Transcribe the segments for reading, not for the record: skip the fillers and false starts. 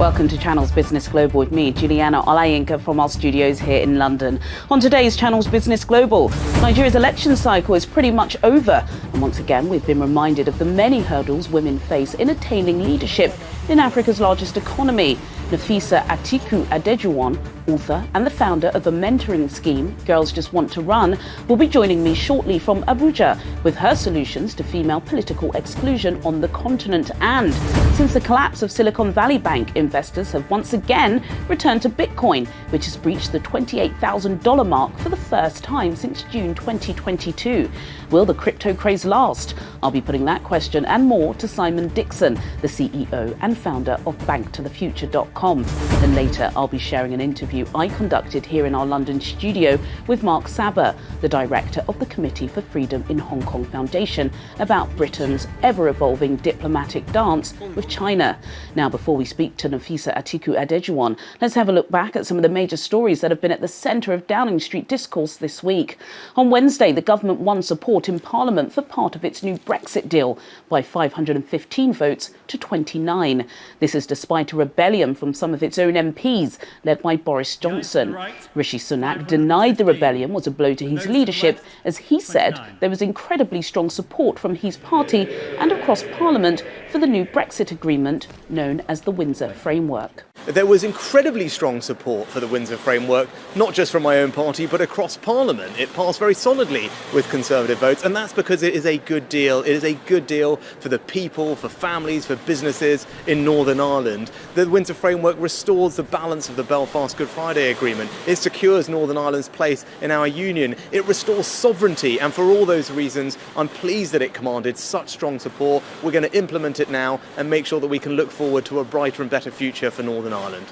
Welcome to Channel's Business Global with me, Juliana Olayinka, from our studios here in London. On today's Channel's Business Global, Nigeria's election cycle is pretty much over. And once again, we've been reminded of the many hurdles women face in attaining leadership in Africa's largest economy. Nafisa Atiku Adejuwon, author and the founder of the mentoring scheme Girls Just Want to Run, will be joining me shortly from Abuja with her solutions to female political exclusion on the continent. And since the collapse of Silicon Valley Bank, investors have once again returned to Bitcoin, which has breached the $28,000 mark for the first time since June 2022. Will the crypto craze last? I'll be putting that question and more to Simon Dixon, the CEO and founder of banktothefuture.com. Then later, I'll be sharing an interview I conducted here in our London studio with Mark Saga, the director of the Committee for Freedom in Hong Kong Foundation, about Britain's ever-evolving diplomatic dance with China. Now, before we speak to Nafisa Atiku Adejuwon, let's have a look back at some of the major stories that have been at the centre of Downing Street discourse this week. On Wednesday, the government won support in Parliament for part of its new Brexit deal by 515 votes to 29. This is despite a rebellion from some of its own MPs, led by Boris Johnson. Rishi Sunak denied the rebellion was a blow to his leadership, as he said there was incredibly strong support from his party and across Parliament for the new Brexit agreement known as the Windsor Framework. There was incredibly strong support for the Windsor Framework, not just from my own party, but across Parliament. It passed very solidly with Conservative votes, and that's because it is a good deal. It is a good deal for the people, for families, for businesses in Northern Ireland. The Windsor Framework restores the balance of the Belfast Good Friday Agreement. It secures Northern Ireland's place in our union. It restores sovereignty, and for all those reasons, I'm pleased that it commanded such strong support. We're going to implement it now and make sure that we can look forward to a brighter and better future for Northern Ireland.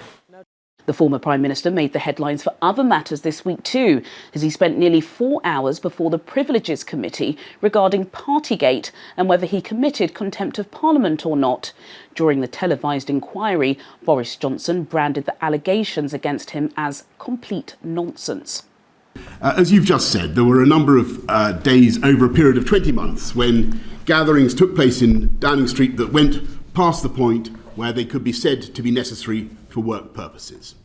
The former Prime Minister made the headlines for other matters this week too, as he spent nearly 4 hours before the Privileges Committee regarding Partygate and whether he committed contempt of Parliament or not. During the televised inquiry, Boris Johnson branded the allegations against him as complete nonsense. As you've just said, there were a number of days over a period of 20 months when gatherings took place in Downing Street that went past the point where they could be said to be necessary for work purposes.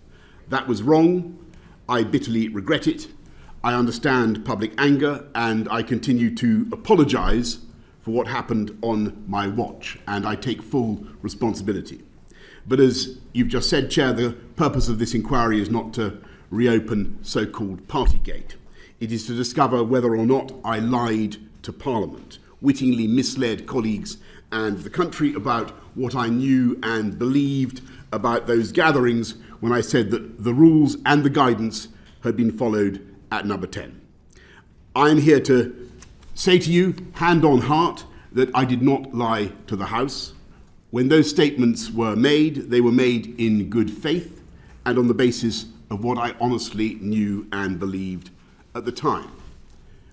That was wrong. I bitterly regret it. I understand public anger, and I continue to apologise for what happened on my watch, and I take full responsibility. But as you've just said, Chair, the purpose of this inquiry is not to reopen so-called Partygate. It is to discover whether or not I lied to Parliament, wittingly misled colleagues and the country about what I knew and believed about those gatherings when I said that the rules and the guidance had been followed at number 10. I'm here to say to you, hand on heart, that I did not lie to the House. When those statements were made, they were made in good faith and on the basis of what I honestly knew and believed at the time.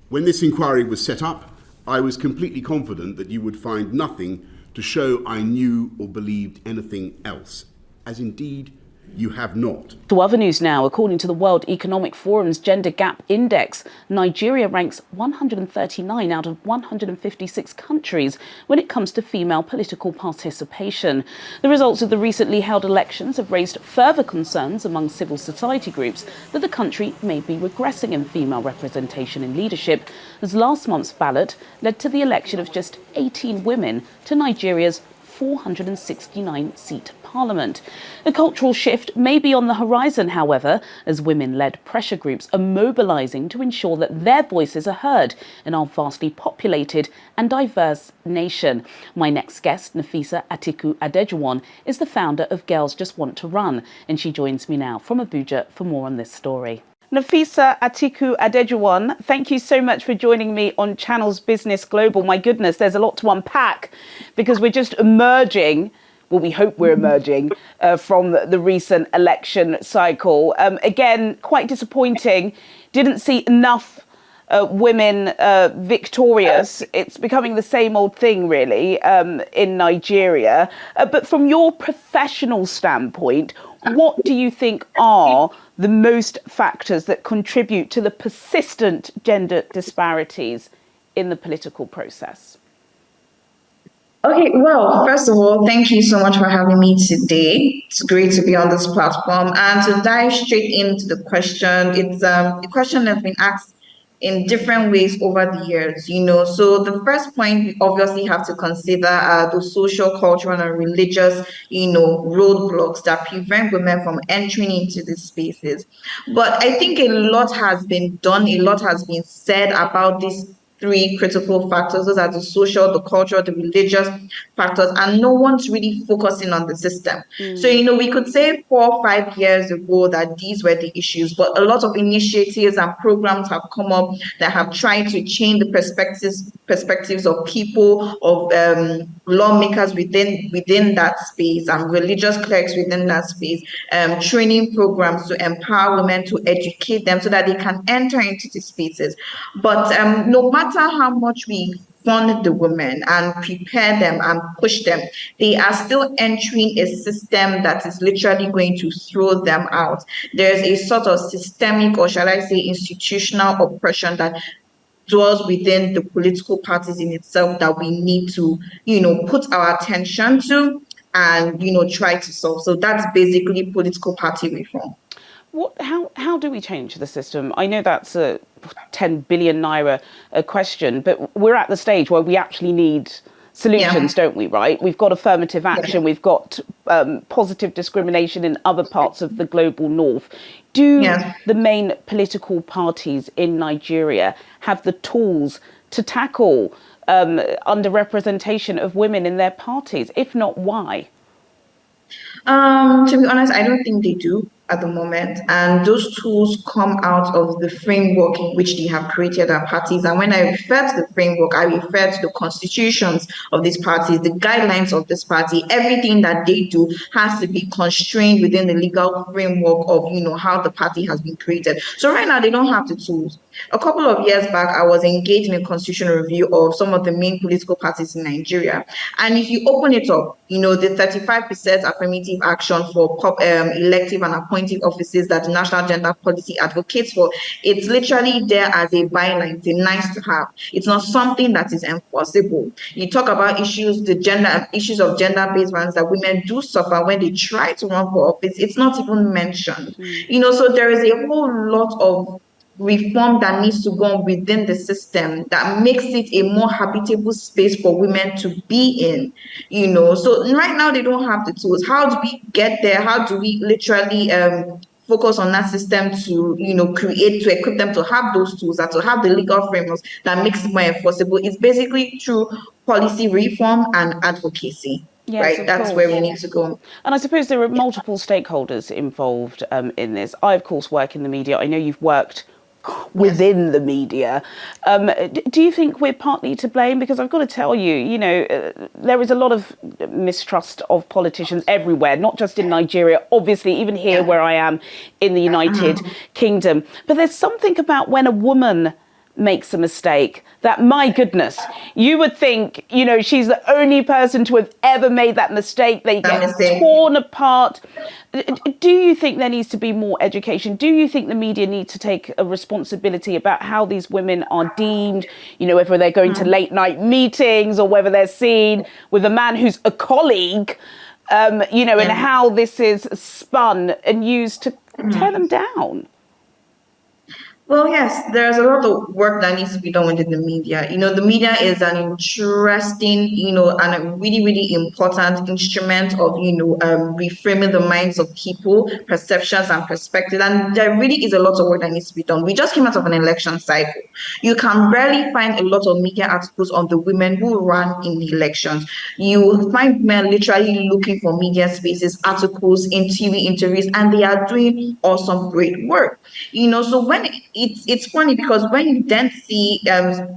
When this inquiry was set up, I was completely confident that you would find nothing to show I knew or believed anything else, as indeed you have not. To other news now. According to the World Economic Forum's Gender Gap Index, Nigeria ranks 139 out of 156 countries when it comes to female political participation. The results of the recently held elections have raised further concerns among civil society groups that the country may be regressing in female representation in leadership, as last month's ballot led to the election of just 18 women to Nigeria's 469-seat parliament. A cultural shift may be on the horizon, however, as women-led pressure groups are mobilising to ensure that their voices are heard in our vastly populated and diverse nation. My next guest, Nafisa Atiku Adejuwon, is the founder of Girls Just Want to Run, and she joins me now from Abuja for more on this story. Nafisa Atiku Adejuwon, thank you so much for joining me on Channel's Business Global. My goodness, there's a lot to unpack because we're just emerging, well, we hope we're emerging from the recent election cycle. Again, quite disappointing. Didn't see enough women victorious. It's becoming the same old thing, really, in Nigeria. But from your professional standpoint, what do you think are the most factors that contribute to the persistent gender disparities in the political process? Okay, well, first of all, thank you so much for having me today. It's great to be on this platform. And to dive straight into the question, it's the question has been asked in different ways over the years, So the first point we obviously have to consider are the social, cultural, and religious, roadblocks that prevent women from entering into these spaces. But I think a lot has been done, a lot has been said about this three critical factors. Those are the social, the cultural, the religious factors, and no one's really focusing on the system. So, we could say 4 or 5 years ago that these were the issues, but a lot of initiatives and programs have come up that have tried to change the perspectives of people, of lawmakers within that space, and religious clerics within that space, training programs to empower women, to educate them so that they can enter into these spaces. But no matter how much we fund the women and prepare them and push them, they are still entering a system that is literally going to throw them out. There's a sort of systemic, or shall I say, institutional oppression that dwells within the political parties in itself that we need to, put our attention to and, try to solve. So that's basically political party reform. How do we change the system? I know that's a 10 billion naira question, but we're at the stage where we actually need solutions, don't we, right? We've got affirmative action, we've got positive discrimination in other parts of the global north. Do the main political parties in Nigeria have the tools to tackle underrepresentation of women in their parties? If not, why? To be honest, I don't think they do at the moment. And those tools come out of the framework in which they have created our parties. And when I refer to the framework, I refer to the constitutions of these parties, the guidelines of this party. Everything that they do has to be constrained within the legal framework of, how the party has been created. So right now, they don't have the tools. A couple of years back, I was engaged in a constitutional review of some of the main political parties in Nigeria. And if you open it up, the 35% affirmative action for elective and appointive offices that the National Gender Policy advocates for, it's literally there as a byline. It's a nice to have. It's not something that is enforceable. You talk about issues of gender-based violence that women do suffer when they try to run for office. It's not even mentioned. So there is a whole lot of reform that needs to go on within the system that makes it a more habitable space for women to be in, So right now they don't have the tools. How do we get there? How do we literally focus on that system to, to equip them to have those tools and to have the legal frameworks that makes it more enforceable? It's basically through policy reform and advocacy. Yes, right, that's where we need to go. And I suppose there are multiple stakeholders involved in this. I, of course, work in the media. I know you've worked within the media. Do you think we're partly to blame? Because I've got to tell you, there is a lot of mistrust of politicians everywhere, not just in Nigeria, obviously, even here where I am in the United Kingdom. But there's something about when a woman makes a mistake that, my goodness, you would think, she's the only person to have ever made that mistake. They get torn apart. Do you think there needs to be more education? Do you think the media need to take a responsibility about how these women are deemed, whether they're going to late night meetings or whether they're seen with a man who's a colleague, and how this is spun and used to tear them down? Well, yes, there's a lot of work that needs to be done within the media. The media is an interesting, and a really, really important instrument of, reframing the minds of people, perceptions and perspectives. And there really is a lot of work that needs to be done. We just came out of an election cycle. You can rarely find a lot of media articles on the women who ran in the elections. You will find men literally looking for media spaces, articles, in TV interviews, and they are doing awesome, great work. So when it's funny because when you then see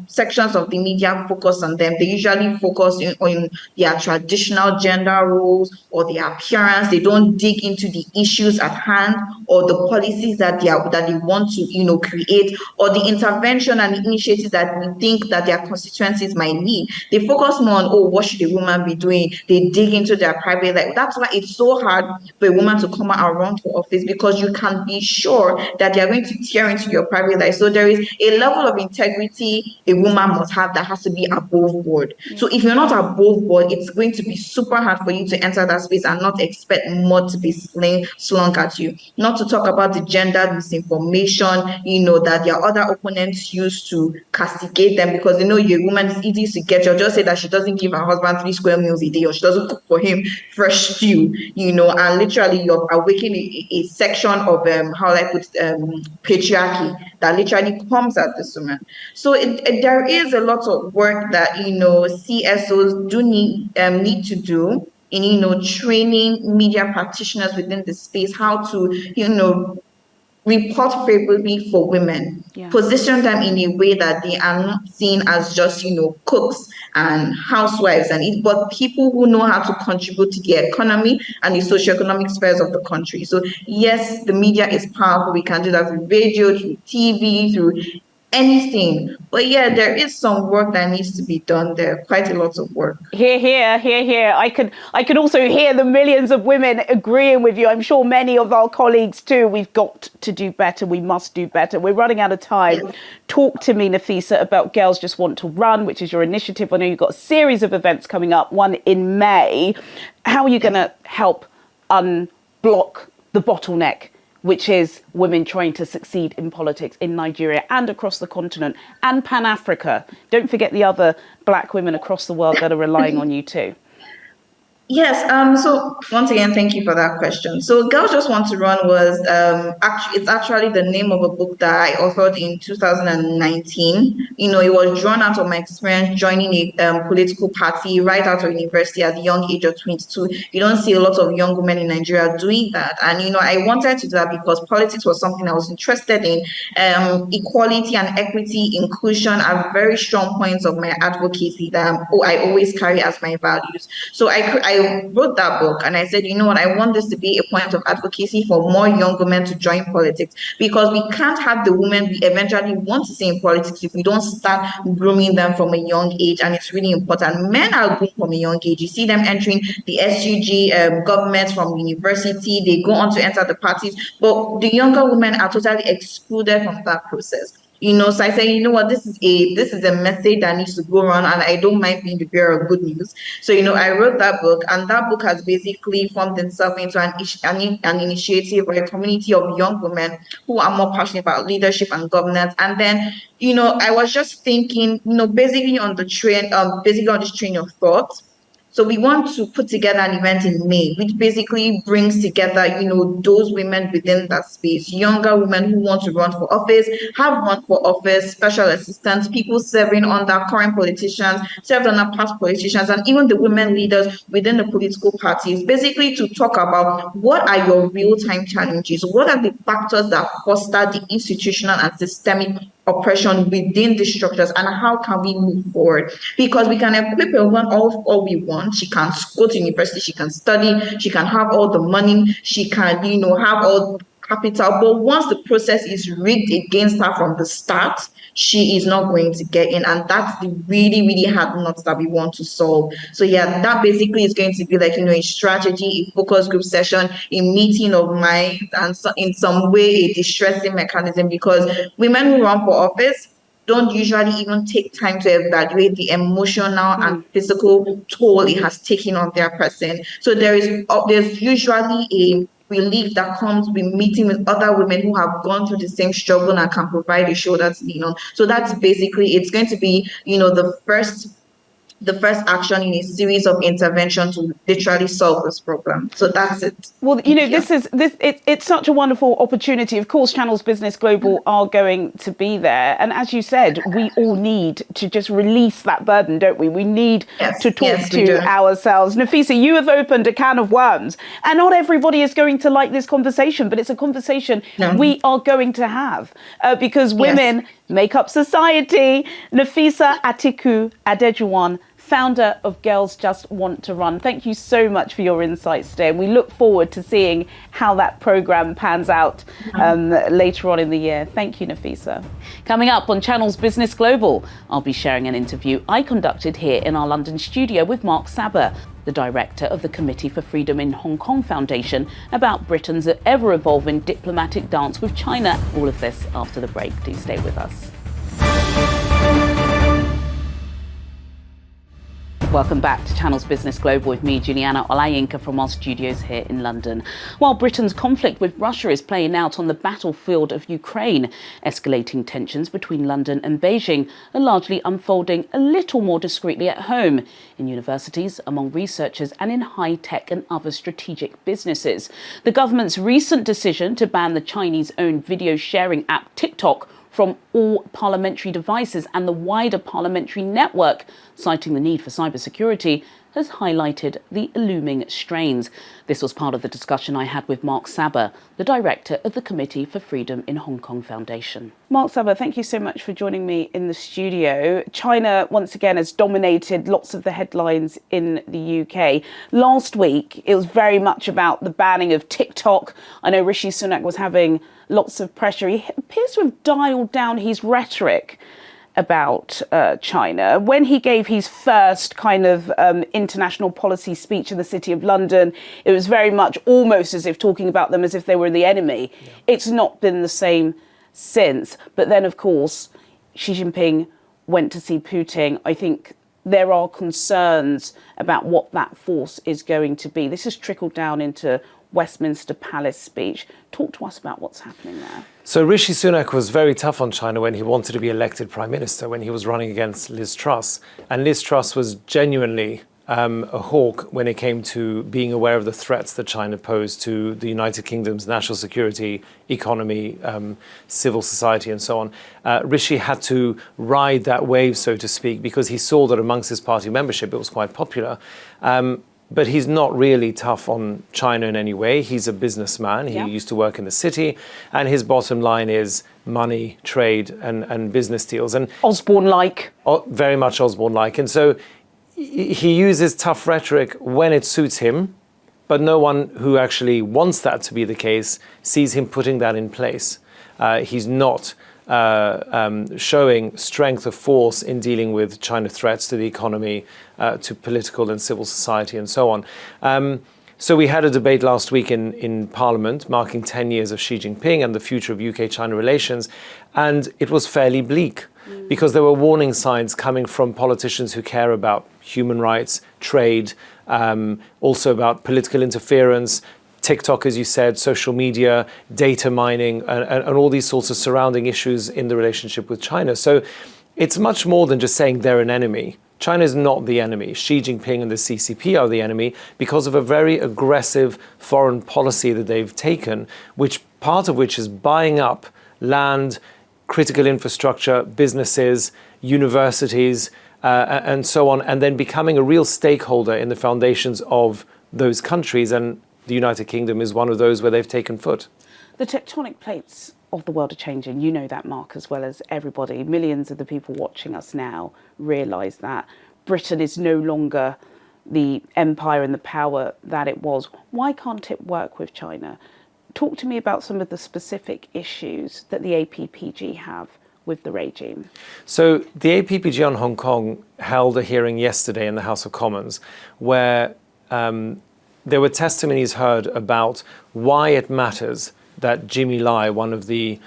sections of the media focus on them, they usually focus on their traditional gender roles or their appearance. They don't dig into the issues at hand or the policies that they want to create, or the intervention and the initiatives that we think that their constituencies might need. They focus more on, what should a woman be doing? They dig into their private life. That's why it's so hard for a woman to come out and run for office, because you can be sure that they are going to tear into your private life. So there is a level of integrity a woman must have that has to be above board. So if you're not above board, it's going to be super hard for you to enter that space and not expect more to be slung at you. Not to talk about the gender misinformation, that their other opponents use to castigate them because you're a woman, it's easy to get. You'll just say that she doesn't give her husband 3 square meals a day, or she doesn't cook for him fresh stew, and literally you're awakening a section of patriarchy that literally comes at this woman. So there is a lot of work that CSOs do need to do in training media practitioners within the space how to report favorably for women, position them in a way that they are not seen as just cooks and housewives but people who know how to contribute to the economy and the socioeconomic spheres of the country. So yes, the media is powerful. We can do that through radio, through TV, through anything. But yeah, there is some work that needs to be done there. Quite a lot of work. Hear, hear, hear, hear. I could also hear the millions of women agreeing with you. I'm sure many of our colleagues too. We've got to do better. We must do better. We're running out of time. Yeah. Talk to me, Nafisa, about Girls Just Want to Run, which is your initiative. I know you've got a series of events coming up, one in May. How are you going to help unblock the bottleneck, which is women trying to succeed in politics in Nigeria and across the continent and Pan-Africa? Don't forget the other Black women across the world that are relying on you too. Yes. So once again, thank you for that question. So Girls Just Want to Run was it's actually the name of a book that I authored in 2019. It was drawn out of my experience joining a political party right out of university at the young age of 22. You don't see a lot of young women in Nigeria doing that. And, I wanted to do that because politics was something I was interested in. Equality and equity, inclusion are very strong points of my advocacy that I always carry as my values. So I wrote that book and I said, I want this to be a point of advocacy for more young women to join politics, because we can't have the women we eventually want to see in politics if we don't start grooming them from a young age. And it's really important. Men are groomed from a young age. You see them entering the SUG government from university. They go on to enter the parties, but the younger women are totally excluded from that process. So I say, what, this is a message that needs to go around, and I don't mind being the bearer of good news. So, I wrote that book, and that book has basically formed itself into an initiative or a community of young women who are more passionate about leadership and governance. And then, I was just thinking, basically on this train of thought. So we want to put together an event in May, which basically brings together, those women within that space, younger women who want to run for office, have run for office, special assistants, people serving under current politicians, served under past politicians, and even the women leaders within the political parties, basically to talk about what are your real-time challenges, what are the factors that foster the institutional and systemic oppression within the structures, and how can we move forward? Because we can equip a woman all we want. She can go to university, she can study, she can have all the money, she can, have all capital. But once the process is rigged against her from the start, she is not going to get in. And that's the really, really hard nuts that we want to solve. So yeah, that basically is going to be like, a strategy, a focus group session, a meeting of minds, and so in some way a distressing mechanism, because women who run for office don't usually even take time to evaluate the emotional and physical toll it has taken on their person. So there's usually a relief that comes with meeting with other women who have gone through the same struggle and can provide a shoulder to lean on. So that's basically, it's going to be, the first action in a series of interventions to literally solve this problem. So that's it. Well, it's such a wonderful opportunity. Of course, Channels Business Global are going to be there. And as you said, we all need to just release that burden, don't we? We need to talk to ourselves. Nafisa, you have opened a can of worms. And not everybody is going to like this conversation, but it's a conversation we are going to have because women make up society. Nafisa Atiku Adejuwan, founder of Girls Just Want to Run. Thank you so much for your insights today, and we look forward to seeing how that programme pans out later on in the year. Thank you, Nafisa. Coming up on Channel's Business Global, I'll be sharing an interview I conducted here in our London studio with Mark Saga, the director of the Committee for Freedom in Hong Kong Foundation, about Britain's ever-evolving diplomatic dance with China. All of this after the break. Do stay with us. Welcome back to Channel's Business Global with me, Juliana Olayinka, from our studios here in London. While Britain's conflict with Russia is playing out on the battlefield of Ukraine, escalating tensions between London and Beijing are largely unfolding a little more discreetly at home, in universities, among researchers, and in high-tech and other strategic businesses. The government's recent decision to ban the Chinese-owned video sharing app TikTok from all parliamentary devices and the wider parliamentary network, citing the need for cybersecurity, has highlighted the looming strains. This was part of the discussion I had with Mark Saga, the director of the Committee for Freedom in Hong Kong Foundation. Mark Saga, thank you so much for joining me in the studio. China, once again, has dominated lots of the headlines in the UK. Last week, it was very much about the banning of TikTok. I know Rishi Sunak was having lots of pressure. He appears to have dialed down his rhetoric about China. When he gave his first kind of international policy speech in the City of London, it was very much almost as if talking about them as if they were the enemy. Yeah. It's not been the same since. But then, of course, Xi Jinping went to see Putin. I think there are concerns about what that force is going to be. This has trickled down into Westminster Palace speech. Talk to us about what's happening there. So Rishi Sunak was very tough on China when he wanted to be elected Prime Minister, when he was running against Liz Truss. And Liz Truss was genuinely a hawk when it came to being aware of the threats that China posed to the United Kingdom's national security, economy, civil society, and so on. Rishi had to ride that wave, so to speak, because he saw that amongst his party membership it was quite popular. But he's not really tough on China in any way. He's a businessman. He used to work in the city. And his bottom line is money, trade, and business deals. And Osborne-like. Very much Osborne-like. And so he uses tough rhetoric when it suits him. But no one who actually wants that to be the case sees him putting that in place. He's not showing strength of force in dealing with China threats to the economy, to political and civil society, and so on. So we had a debate last week in Parliament marking 10 years of Xi Jinping and the future of UK-China relations, and it was fairly bleak because there were warning signs coming from politicians who care about human rights, trade, also about political interference, TikTok, as you said, social media, data mining, and all these sorts of surrounding issues in the relationship with China. So it's much more than just saying they're an enemy. China is not the enemy. Xi Jinping and the CCP are the enemy because of a very aggressive foreign policy that they've taken, which part of which is buying up land, critical infrastructure, businesses, universities, and so on, and then becoming a real stakeholder in the foundations of those countries. And the United Kingdom is one of those where they've taken foot. The tectonic plates of the world are changing. You know that, Mark, as well as everybody. Millions of the people watching us now realise that Britain is no longer the empire and the power that it was. Why can't it work with China? Talk to me about some of the specific issues that the APPG have with the regime. So the APPG on Hong Kong held a hearing yesterday in the House of Commons where there were testimonies heard about why it matters that Jimmy Lai, one of the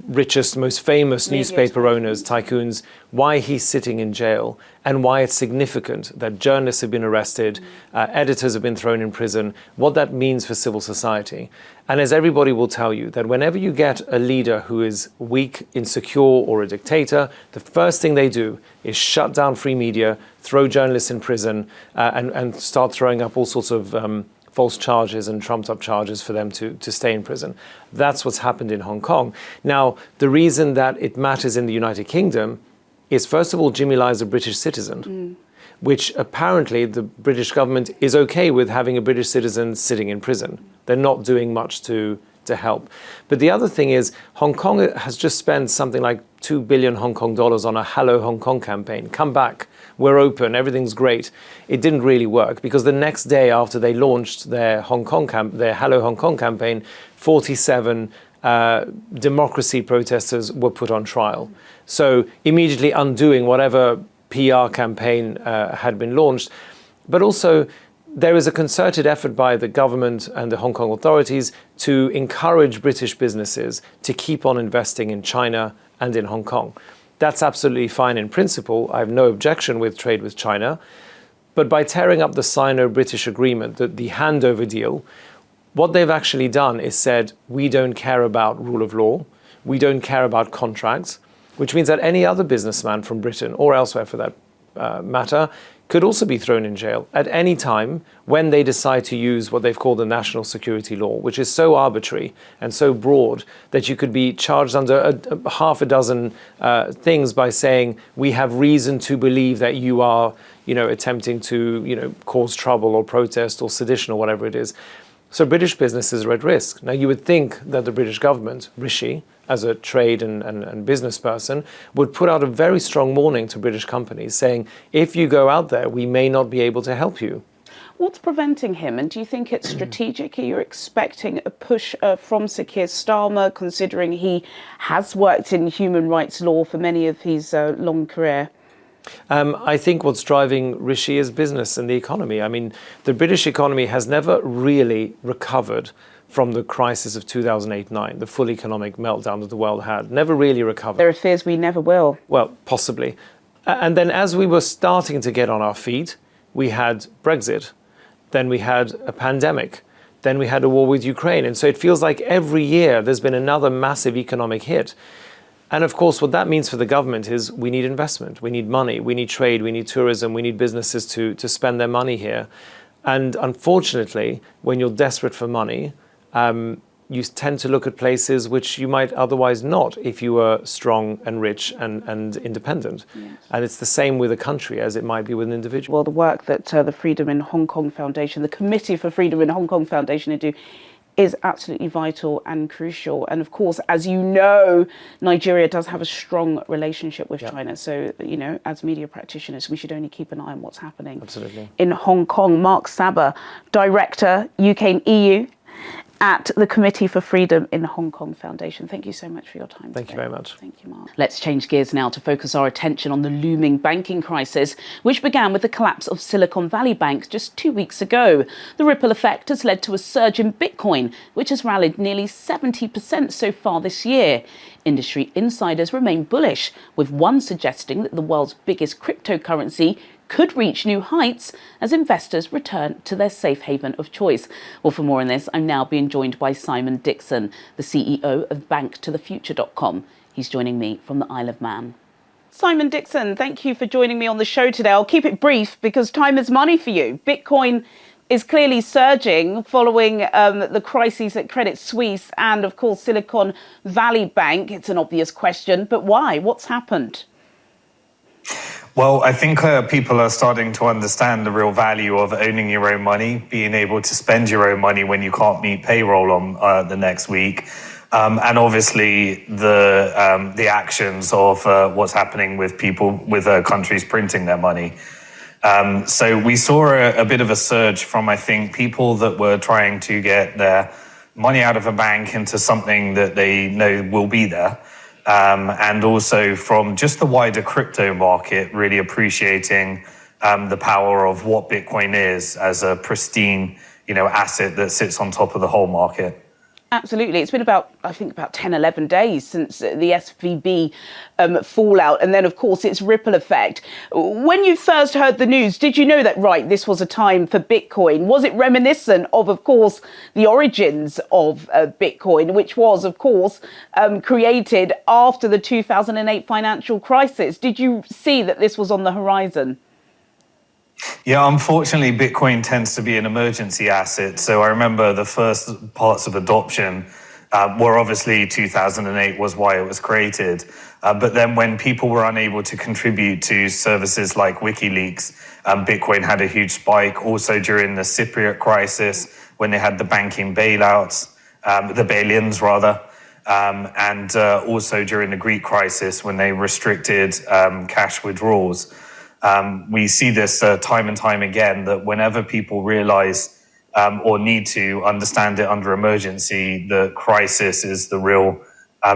richest, most famous newspaper owners, tycoons, why he's sitting in jail and why it's significant that journalists have been arrested, editors have been thrown in prison, what that means for civil society. And as everybody will tell you, that whenever you get a leader who is weak, insecure, or a dictator, the first thing they do is shut down free media, throw journalists in prison, and start throwing up all sorts of false charges and trumped up charges for them to stay in prison. That's what's happened in Hong Kong. Now, the reason that it matters in the United Kingdom is, first of all, Jimmy Lai is a British citizen, which apparently the British government is okay with having a British citizen sitting in prison. They're not doing much to help. But the other thing is, Hong Kong has just spent something like 2 billion Hong Kong dollars on a Hello Hong Kong campaign. Come back. we're open, everything's great. It didn't really work because the next day after they launched their their Hello Hong Kong campaign, 47 democracy protesters were put on trial. So immediately undoing whatever PR campaign had been launched. But also, there is a concerted effort by the government and the Hong Kong authorities to encourage British businesses to keep on investing in China and in Hong Kong. That's absolutely fine in principle. I have no objection with trade with China. But by tearing up the Sino-British agreement, the handover deal, what they've actually done is said, we don't care about rule of law, we don't care about contracts, which means that any other businessman from Britain or elsewhere for that matter could also be thrown in jail at any time when they decide to use what they've called the national security law, which is so arbitrary and so broad that you could be charged under half a dozen things by saying, we have reason to believe that you are, attempting to, cause trouble or protest or sedition or whatever it is. So British businesses are at risk. Now, you would think that the British government, Rishi, as a trade and business person, would put out a very strong warning to British companies saying, if you go out there, we may not be able to help you. What's preventing him? And do you think it's strategic? Are you expecting a push from Sir Keir Starmer, considering he has worked in human rights law for many of his long career? I think what's driving Rishi is business and the economy. I mean, the British economy has never really recovered from the crisis of 2008-9, the full economic meltdown that the world had. Never really recovered. There are fears we never will. Well, possibly. And then as we were starting to get on our feet, we had Brexit. Then we had a pandemic. Then we had a war with Ukraine. And so it feels like every year there's been another massive economic hit. And of course, what that means for the government is we need investment, we need money, we need trade, we need tourism, we need businesses to spend their money here. And unfortunately, when you're desperate for money, you tend to look at places which you might otherwise not if you were strong and rich and independent. Yes. And it's the same with a country as it might be with an individual. Well, the work that the Freedom in Hong Kong Foundation, the Committee for Freedom in Hong Kong Foundation do is absolutely vital and crucial. And of course, as you know, Nigeria does have a strong relationship with China. So, as media practitioners, we should only keep an eye on what's happening in Hong Kong. Mark Saga, Director, UK and EU at the Committee for Freedom in Hong Kong Foundation. Thank you so much for your time. Thank you very much. Thank you, Mark. Let's change gears now to focus our attention on the looming banking crisis, which began with the collapse of Silicon Valley Bank just 2 weeks ago. The ripple effect has led to a surge in Bitcoin, which has rallied nearly 70% so far this year. Industry insiders remain bullish, with one suggesting that the world's biggest cryptocurrency could reach new heights as investors return to their safe haven of choice. Well, for more on this, I'm now being joined by Simon Dixon, the CEO of banktothefuture.com. He's joining me from the Isle of Man. Simon Dixon, thank you for joining me on the show today. I'll keep it brief because time is money for you. Bitcoin is clearly surging following the crises at Credit Suisse and, of course, Silicon Valley Bank. It's an obvious question, but why? What's happened? Well, I think people are starting to understand the real value of owning your own money, being able to spend your own money when you can't meet payroll on the next week. And obviously the actions of what's happening with people, with countries printing their money. So we saw a bit of a surge from, I think, people that were trying to get their money out of a bank into something that they know will be there. And also from just the wider crypto market, really appreciating the power of what Bitcoin is as a pristine, asset that sits on top of the whole market. Absolutely. It's been about 10, 11 days since the SVB fallout. And then, of course, its ripple effect. When you first heard the news, did you know that, this was a time for Bitcoin? Was it reminiscent of course, the origins of Bitcoin, which was, of course, created after the 2008 financial crisis? Did you see that this was on the horizon? Yeah, unfortunately, Bitcoin tends to be an emergency asset. So I remember the first parts of adoption were obviously 2008 was why it was created. But then when people were unable to contribute to services like WikiLeaks, Bitcoin had a huge spike. Also during the Cypriot crisis, when they had the banking bailouts, the bail-ins rather. And also during the Greek crisis, when they restricted cash withdrawals. We see this time and time again, that whenever people realize or need to understand it under emergency, the crisis is the real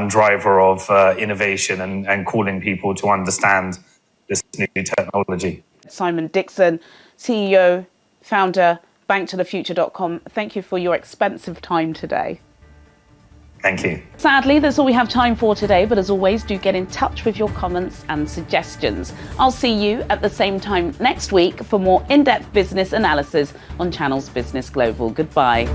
driver of innovation and calling people to understand this new technology. Simon Dixon, CEO, founder, banktothefuture.com. Thank you for your expensive time today. Thank you. Sadly, that's all we have time for today, but as always, do get in touch with your comments and suggestions. I'll see you at the same time next week for more in-depth business analysis on Channels Business Global. Goodbye.